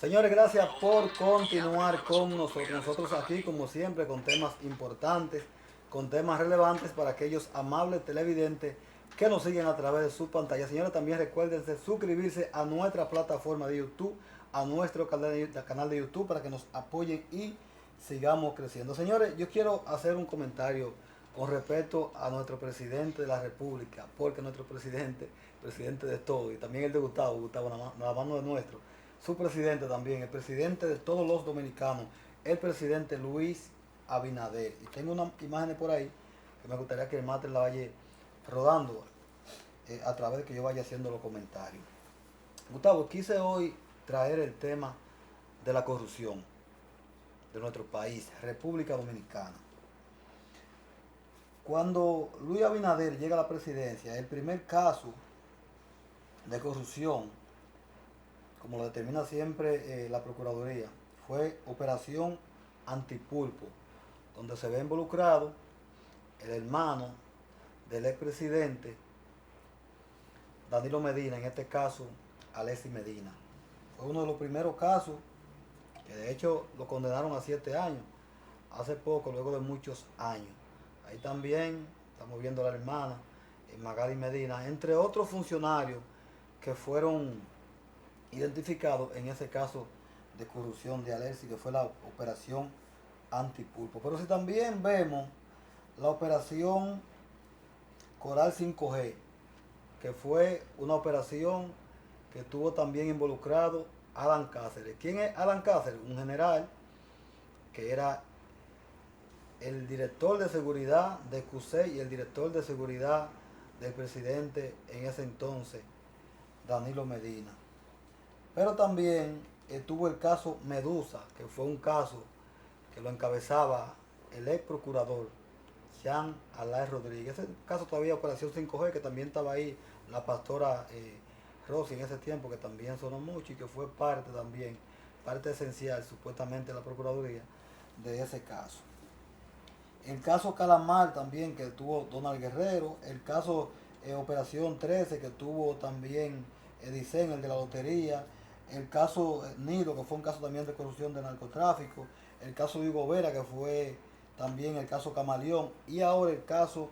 Señores, gracias por continuar con nosotros. Nosotros aquí, como siempre, con temas importantes, con temas relevantes para aquellos amables televidentes que nos siguen a través de su pantalla. Señores, también recuérdense suscribirse a nuestra plataforma de YouTube, a nuestro canal de YouTube para que nos apoyen y sigamos creciendo. Señores, yo quiero hacer un comentario con respecto a nuestro presidente de la República, porque nuestro presidente, presidente de todo, y también el de Gustavo, Gustavo nada más no es nuestro, su presidente también, el presidente de todos los dominicanos, el presidente Luis Abinader. Y tengo unas imágenes por ahí que me gustaría que el máster la vaya rodando a través de que yo vaya haciendo los comentarios. Gustavo, quise hoy traer el tema de la corrupción de nuestro país, República Dominicana. Cuando Luis Abinader llega a la presidencia, el primer caso de corrupción, como lo determina siempre la Procuraduría, fue Operación Antipulpo, donde se ve involucrado el hermano del expresidente Danilo Medina, en este caso Alexis Medina. Fue uno de los primeros casos que de hecho lo condenaron a 7 años, hace poco, luego de muchos años. Ahí también estamos viendo a la hermana Magali Medina, entre otros funcionarios que fueron identificados en ese caso de corrupción de Alexis, que fue la operación Antipulpo. Pero si también vemos la operación Coral 5G, que fue una operación que tuvo también involucrado Alan Cáceres. ¿Quién es Alan Cáceres? Un general que era el director de seguridad de CUSEI y el director de seguridad del presidente en ese entonces, Danilo Medina. Pero también tuvo el caso Medusa, que fue un caso que lo encabezaba el ex procurador Jean Alain Rodríguez. Ese caso todavía Operación 5G, que también estaba ahí la pastora Rossi en ese tiempo, que también sonó mucho y que fue parte también, parte esencial supuestamente de la Procuraduría de ese caso. El caso Calamar también, que tuvo Donald Guerrero. El caso Operación 13, que tuvo también Edicen, el de la lotería. El caso Nilo, que fue un caso también de corrupción de narcotráfico. El caso de Hugo Vera, que fue también el caso Camaleón. Y ahora el caso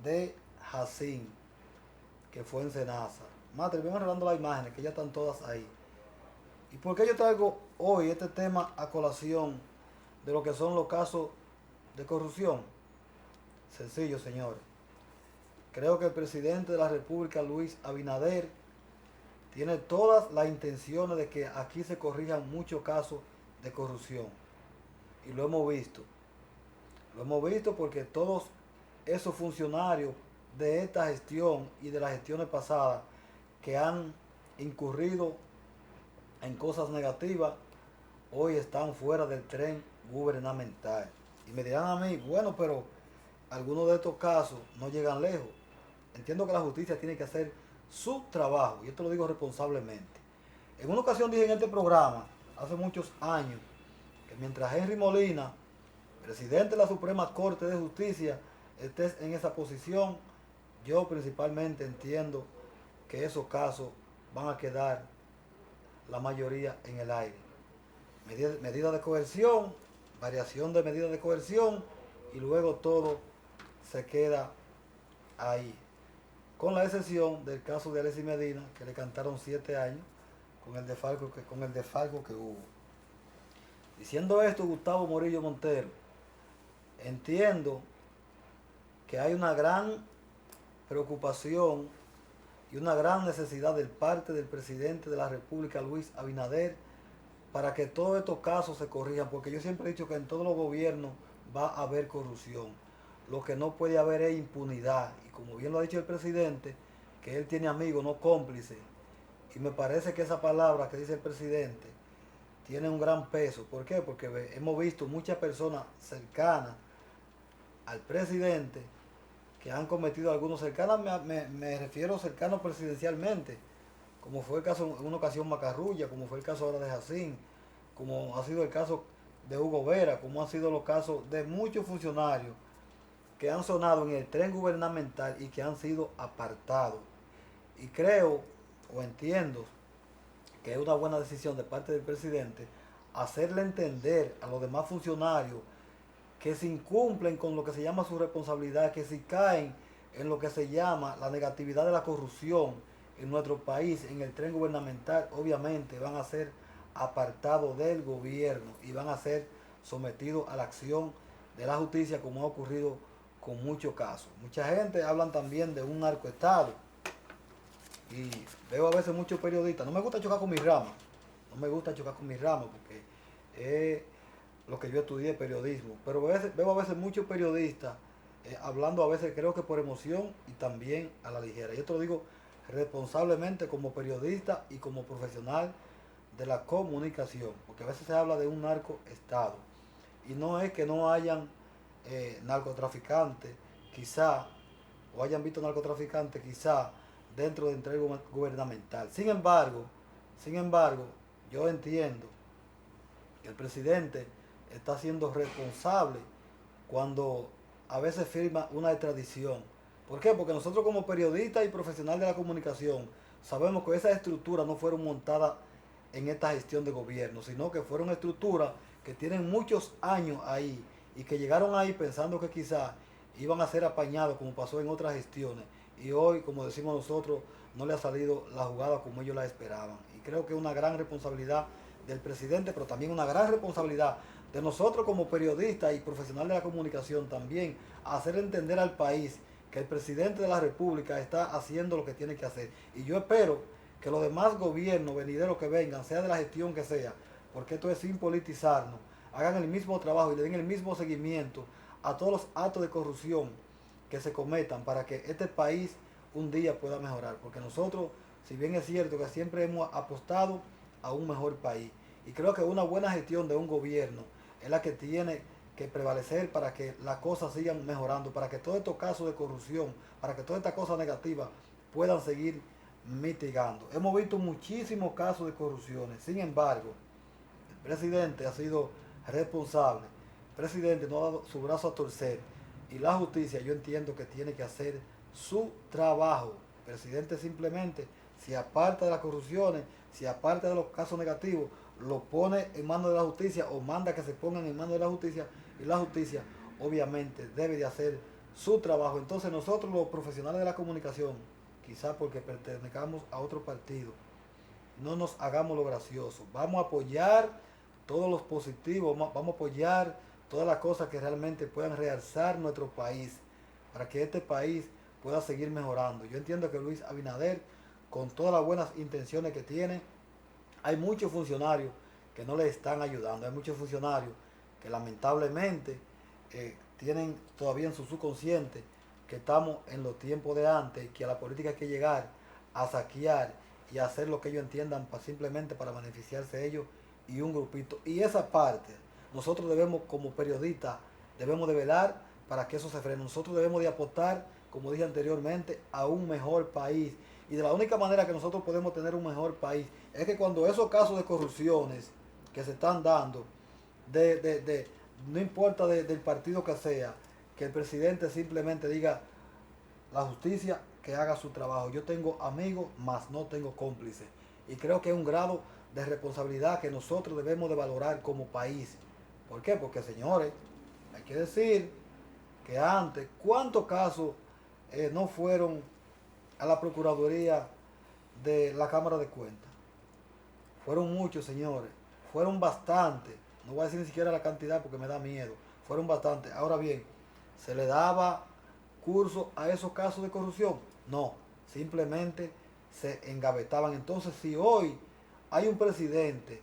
de Jacín, que fue en Senasa. Más, terminamos hablando las imágenes, que ya están todas ahí. ¿Y por qué yo traigo hoy este tema a colación de lo que son los casos de corrupción? Sencillo, señores. Creo que el presidente de la República, Luis Abinader, tiene todas las intenciones de que aquí se corrijan muchos casos de corrupción. Y lo hemos visto. Lo hemos visto porque todos esos funcionarios de esta gestión y de las gestiones pasadas que han incurrido en cosas negativas, hoy están fuera del tren gubernamental. Y me dirán a mí, bueno, pero algunos de estos casos no llegan lejos. Entiendo que la justicia tiene que hacer su trabajo, y esto lo digo responsablemente. En una ocasión dije en este programa, hace muchos años, que mientras Henry Molina, presidente de la Suprema Corte de Justicia, esté en esa posición, yo principalmente entiendo que esos casos van a quedar la mayoría en el aire. Medida de coerción, variación de medidas de coerción, y luego todo se queda ahí. Con la excepción del caso de Alexis Medina, que le cantaron 7 años con el desfalco que hubo. Diciendo esto, Gustavo Morillo Montero, entiendo que hay una gran preocupación y una gran necesidad de parte del presidente de la República, Luis Abinader, para que todos estos casos se corrijan, porque yo siempre he dicho que en todos los gobiernos va a haber corrupción. Lo que no puede haber es impunidad. Y como bien lo ha dicho el presidente, que él tiene amigos, no cómplices. Y me parece que esa palabra que dice el presidente tiene un gran peso. ¿Por qué? Porque hemos visto muchas personas cercanas al presidente que han cometido algunos cercanos, me refiero cercanos presidencialmente, como fue el caso en una ocasión Macarrulla, como fue el caso ahora de Jacín, como ha sido el caso de Hugo Vera, como han sido los casos de muchos funcionarios que han sonado en el tren gubernamental y que han sido apartados. Y creo o entiendo que es una buena decisión de parte del presidente, hacerle entender a los demás funcionarios que si incumplen con lo que se llama su responsabilidad, que si caen en lo que se llama la negatividad de la corrupción en nuestro país, en el tren gubernamental, obviamente van a ser apartados del gobierno y van a ser sometidos a la acción de la justicia, como ha ocurrido con muchos casos. Mucha gente habla también de un narcoestado y veo a veces muchos periodistas, no me gusta chocar con mis ramas, no me gusta chocar con mis ramas porque es lo que yo estudié, periodismo, pero veo a veces muchos periodistas hablando a veces creo que por emoción y también a la ligera. Yo te lo digo responsablemente como periodista y como profesional de la comunicación, porque a veces se habla de un narcoestado y no es que no hayan narcotraficantes, quizá, o hayan visto narcotraficantes quizá dentro del tren gubernamental. Sin embargo, yo entiendo que el presidente está siendo responsable cuando a veces firma una extradición. ¿Por qué? Porque nosotros como periodistas y profesionales de la comunicación sabemos que esas estructuras no fueron montadas en esta gestión de gobierno, sino que fueron estructuras que tienen muchos años ahí y que llegaron ahí pensando que quizás iban a ser apañados como pasó en otras gestiones y hoy, como decimos nosotros, no le ha salido la jugada como ellos la esperaban. Y creo que es una gran responsabilidad del presidente, pero también una gran responsabilidad de nosotros como periodistas y profesionales de la comunicación también, hacer entender al país que el presidente de la República está haciendo lo que tiene que hacer. Y yo espero que los demás gobiernos venideros que vengan, sea de la gestión que sea, porque esto es sin politizarnos, hagan el mismo trabajo y le den el mismo seguimiento a todos los actos de corrupción que se cometan para que este país un día pueda mejorar. Porque nosotros, si bien es cierto que siempre hemos apostado a un mejor país, y creo que una buena gestión de un gobierno es la que tiene que prevalecer para que las cosas sigan mejorando, para que todos estos casos de corrupción, para que todas estas cosas negativas puedan seguir mitigando. Hemos visto muchísimos casos de corrupciones, sin embargo, el presidente ha sido responsable, el presidente no ha dado su brazo a torcer y la justicia yo entiendo que tiene que hacer su trabajo. El presidente simplemente se aparta de las corrupciones, se aparta de los casos negativos, lo pone en manos de la justicia o manda que se pongan en manos de la justicia y la justicia obviamente debe de hacer su trabajo. Entonces nosotros los profesionales de la comunicación, quizás porque pertenecamos a otro partido, no nos hagamos lo gracioso. Vamos a apoyar todos los positivos, vamos a apoyar todas las cosas que realmente puedan realzar nuestro país, para que este país pueda seguir mejorando. Yo entiendo que Luis Abinader, con todas las buenas intenciones que tiene, hay muchos funcionarios que no le están ayudando, hay muchos funcionarios que lamentablemente tienen todavía en su subconsciente que estamos en los tiempos de antes y que a la política hay que llegar a saquear y a hacer lo que ellos entiendan simplemente para beneficiarse ellos y un grupito. Y esa parte, nosotros debemos como periodistas, debemos de velar para que eso se frene. Nosotros debemos de apostar, como dije anteriormente, a un mejor país. Y de la única manera que nosotros podemos tener un mejor país es que cuando esos casos de corrupciones que se están dando, no importa del partido que sea, que el presidente simplemente diga, la justicia que haga su trabajo. Yo tengo amigos, mas no tengo cómplices. Y creo que es un grado de responsabilidad que nosotros debemos de valorar como país. ¿Por qué? Porque, señores, hay que decir que antes, ¿cuántos casos no fueron a la Procuraduría de la Cámara de Cuentas? Fueron muchos, señores. Fueron bastantes. No voy a decir ni siquiera la cantidad porque me da miedo. Fueron bastantes. Ahora bien, ¿se le daba curso a esos casos de corrupción? No, simplemente se engavetaban. Entonces, si hoy hay un presidente,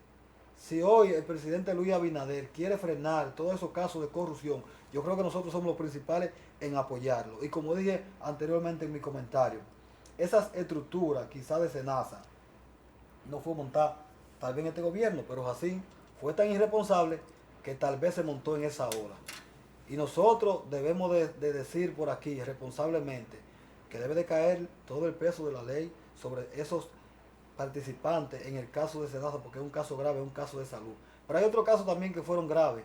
si hoy el presidente Luis Abinader quiere frenar todos esos casos de corrupción, yo creo que nosotros somos los principales en apoyarlo. Y como dije anteriormente en mi comentario, esas estructuras quizás de Senasa no fue montada tal vez en este gobierno, pero así fue tan irresponsable que tal vez se montó en esa ola. Y nosotros debemos de decir por aquí responsablemente que debe de caer todo el peso de la ley sobre esos participantes en el caso de Senasa, porque es un caso grave, es un caso de salud. Pero hay otros casos también que fueron graves,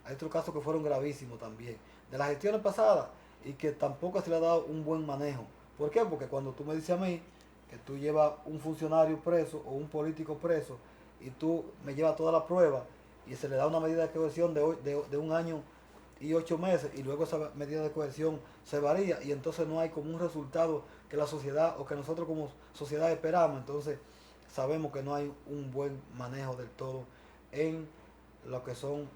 hay otros casos que fueron gravísimos también, de las gestiones pasadas y que tampoco se le ha dado un buen manejo. ¿Por qué? Porque cuando tú me dices a mí que tú llevas un funcionario preso o un político preso y tú me llevas toda la prueba y se le da una medida de coerción de 1 año y 8 meses y luego esa medida de coerción se varía y entonces no hay como un resultado que la sociedad o que nosotros como sociedad esperamos. Entonces sabemos que no hay un buen manejo del todo en lo que son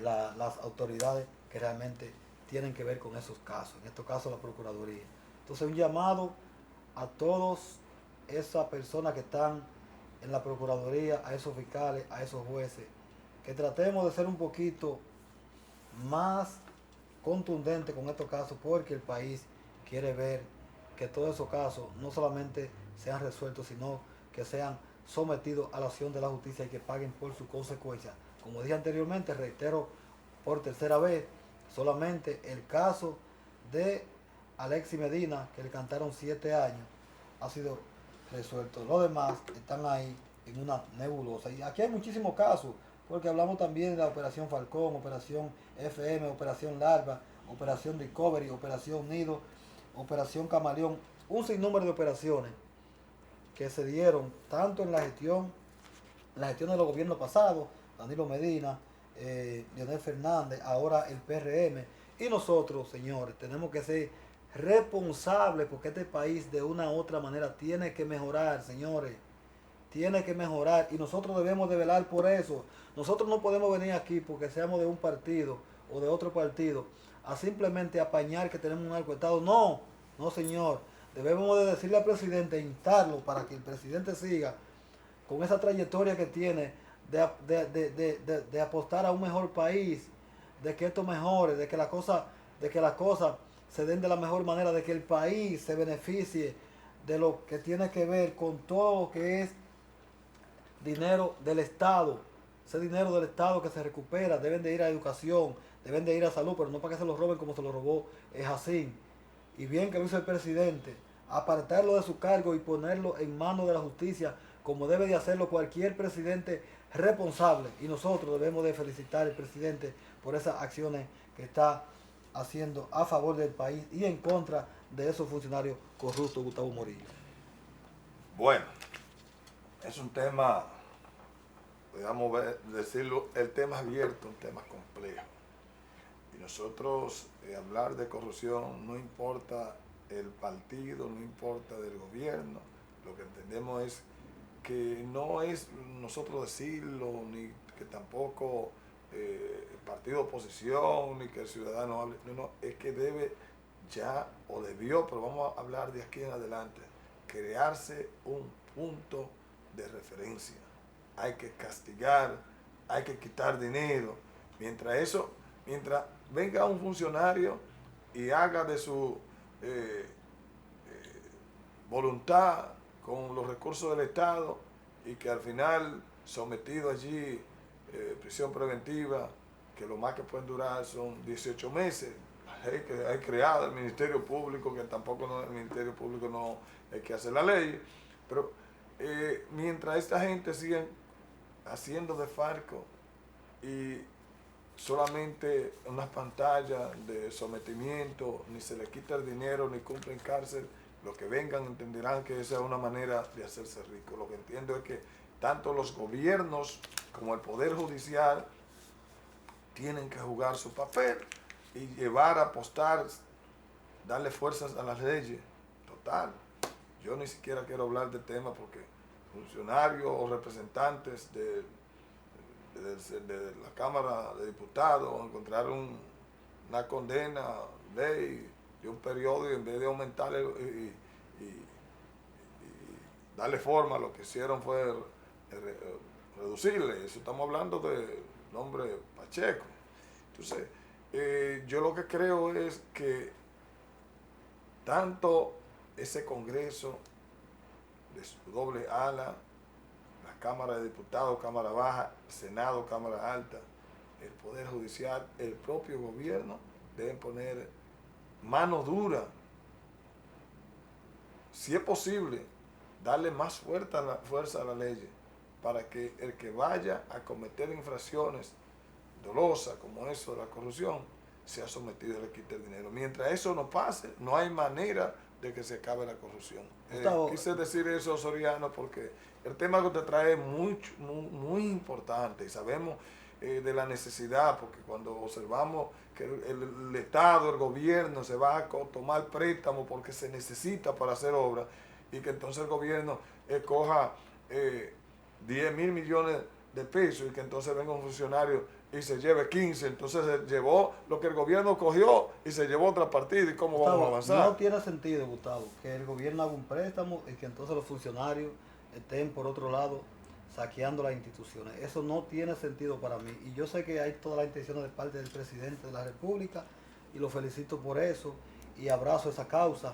las autoridades que realmente tienen que ver con esos casos, en estos casos la Procuraduría. Entonces un llamado a todos esas personas que están en la Procuraduría, a esos fiscales, a esos jueces, que tratemos de ser un poquito más contundentes con estos casos, porque el país quiere ver que todos esos casos no solamente sean resueltos, sino que sean sometidos a la acción de la justicia y que paguen por sus consecuencias. Como dije anteriormente, reitero por tercera vez, solamente el caso de Alexis Medina, que le cantaron 7 años, ha sido resuelto. Los demás están ahí en una nebulosa. Y aquí hay muchísimos casos, porque hablamos también de la Operación Falcón, Operación FM, Operación Larva, Operación Discovery, Operación Nido, Operación Camaleón, un sinnúmero de operaciones que se dieron tanto en la gestión de los gobiernos pasados, Danilo Medina, Leonel Fernández, ahora el PRM, y nosotros, señores, tenemos que ser responsables porque este país de una u otra manera tiene que mejorar, señores, tiene que mejorar y nosotros debemos de velar por eso. Nosotros no podemos venir aquí porque seamos de un partido o de otro partido a simplemente apañar que tenemos un narcoestado. No, no, señor. Debemos de decirle al presidente, instarlo para que el presidente siga con esa trayectoria que tiene de apostar a un mejor país, de que esto mejore, de que las cosas se den de la mejor manera, de que el país se beneficie de lo que tiene que ver con todo lo que es dinero del Estado. Ese dinero del Estado que se recupera, deben de ir a educación, deben de ir a salud, pero no para que se lo roben como se lo robó Jacín. Y bien que lo hizo el presidente, apartarlo de su cargo y ponerlo en manos de la justicia, como debe de hacerlo cualquier presidente responsable. Y nosotros debemos de felicitar al presidente por esas acciones que está haciendo a favor del país y en contra de esos funcionarios corruptos, Gustavo Morillo. Bueno, es un tema, digamos decirlo, el tema abierto, un tema complejo. Y nosotros hablar de corrupción no importa el partido, no importa del gobierno, lo que entendemos es que no es nosotros decirlo, ni que tampoco el partido de oposición, ni que el ciudadano hable, no, es que debe ya, o debió, pero vamos a hablar de aquí en adelante, crearse un punto de referencia. Hay que castigar, hay que quitar dinero. Mientras venga un funcionario y haga de su voluntad con los recursos del Estado y que al final sometido allí prisión preventiva, que lo más que pueden durar son 18 meses. Hay creado el Ministerio Público, que tampoco no, el Ministerio Público no es que hace la ley, pero mientras esta gente siga haciendo de Farco y solamente unas pantallas de sometimiento, ni se les quita el dinero, ni cumplen cárcel, los que vengan entenderán que esa es una manera de hacerse rico. Lo que entiendo es que tanto los gobiernos como el Poder Judicial tienen que jugar su papel y llevar a apostar, darle fuerzas a las leyes. Total, yo ni siquiera quiero hablar de tema porque funcionarios o representantes de la Cámara de Diputados encontraron una condena, ley de un periodo y en vez de aumentarle y darle forma, lo que hicieron fue reducirle. Eso estamos hablando del nombre Pacheco. Entonces, yo lo que creo es que tanto ese Congreso de su doble ala, la Cámara de Diputados, Cámara Baja, Senado, Cámara Alta, el Poder Judicial, el propio gobierno, deben poner mano dura. Si es posible, darle más fuerza a la ley para que el que vaya a cometer infracciones dolosas como eso de la corrupción sea sometido y le quite el dinero. Mientras eso no pase, no hay manera de que se acabe la corrupción. Gustavo, Quise decir eso, Soriano, porque el tema que usted trae es muy importante y sabemos de la necesidad, porque cuando observamos que el Estado, el gobierno se va a tomar préstamo porque se necesita para hacer obras y que entonces el gobierno coja 10 mil millones de pesos y que entonces venga un funcionario y se lleve 15, entonces se llevó lo que el gobierno cogió y se llevó otra partida y cómo Gustavo, vamos a avanzar. no tiene sentido, Gustavo, que el gobierno haga un préstamo y que entonces los funcionarios estén por otro lado saqueando las instituciones. Eso no tiene sentido para mí. Y yo sé que hay todas las intenciones de parte del presidente de la República y lo felicito por eso y abrazo esa causa.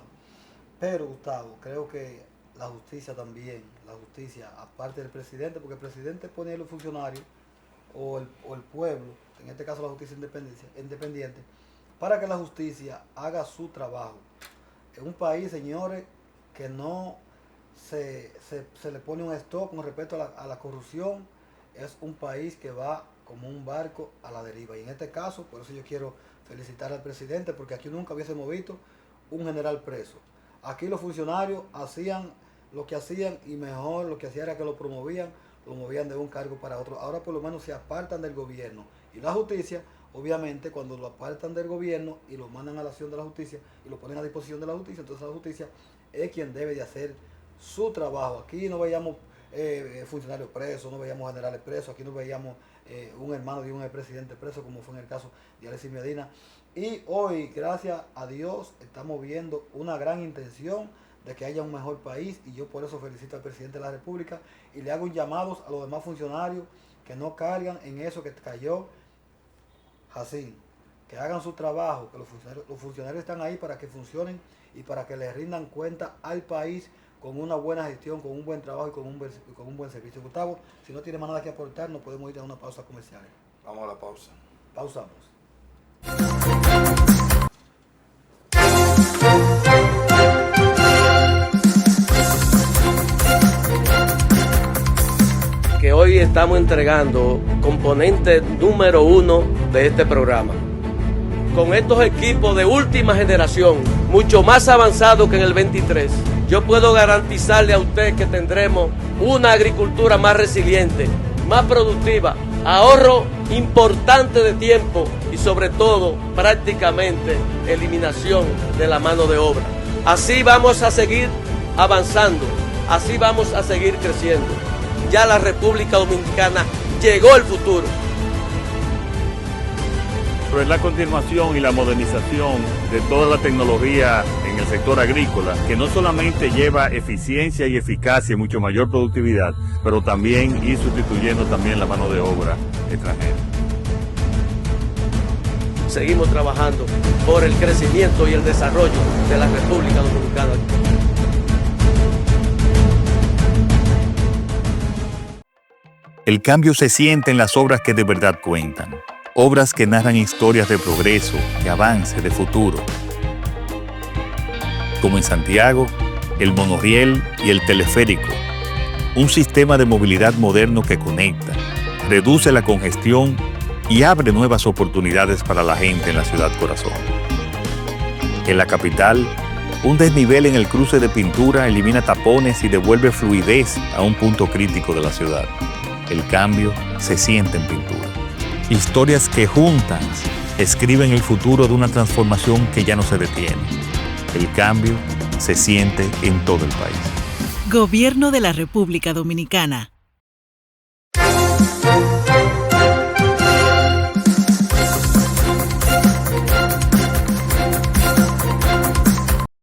Pero, Gustavo, creo que la justicia también, aparte del presidente, porque el presidente pone a los funcionarios o el pueblo, en este caso la justicia independiente, para que la justicia haga su trabajo. En un país, señores, que no se le pone un stop con respecto a la corrupción, es un país que va como un barco a la deriva. Y en este caso, por eso yo quiero felicitar al presidente, porque aquí nunca hubiésemos visto un general preso. Aquí los funcionarios hacían lo que hacían y mejor lo que hacían era que lo movían de un cargo para otro. Ahora por lo menos se apartan del gobierno. Y la justicia, obviamente, cuando lo apartan del gobierno y lo mandan a la acción de la justicia y lo ponen a disposición de la justicia, entonces la justicia es quien debe de hacer su trabajo. Aquí no veíamos funcionarios presos, no veíamos generales presos, aquí no veíamos un hermano de un expresidente preso, como fue en el caso de Alexis Medina. Y hoy, gracias a Dios, estamos viendo una gran intención de que haya un mejor país, y yo por eso felicito al presidente de la República y le hago un llamado a los demás funcionarios que no cargan en eso que cayó Jacín, que hagan su trabajo, que los funcionarios están ahí para que funcionen y para que les rindan cuenta al país con una buena gestión, con un buen trabajo y con un buen servicio. Gustavo, si no tiene más nada que aportar, nos podemos ir a una pausa comercial. Vamos a la pausa. Pausamos. Que hoy estamos entregando componente número 1 de este programa. Con estos equipos de última generación, mucho más avanzados que en el 23, yo puedo garantizarle a usted que tendremos una agricultura más resiliente, más productiva, ahorro importante de tiempo y sobre todo prácticamente eliminación de la mano de obra. Así vamos a seguir avanzando, así vamos a seguir creciendo. Ya la República Dominicana llegó al futuro. Pero es la continuación y la modernización de toda la tecnología en el sector agrícola, que no solamente lleva eficiencia y eficacia y mucho mayor productividad, pero también ir sustituyendo también la mano de obra extranjera. Seguimos trabajando por el crecimiento y el desarrollo de la República Dominicana. El cambio se siente en las obras que de verdad cuentan. Obras que narran historias de progreso, de avance, de futuro. Como en Santiago, el monorriel y el teleférico. Un sistema de movilidad moderno que conecta, reduce la congestión y abre nuevas oportunidades para la gente en la ciudad corazón. En la capital, un desnivel en el cruce de Pintura elimina tapones y devuelve fluidez a un punto crítico de la ciudad. El cambio se siente en Pintura. Historias que juntas escriben el futuro de una transformación que ya no se detiene. El cambio se siente en todo el país. Gobierno de la República Dominicana.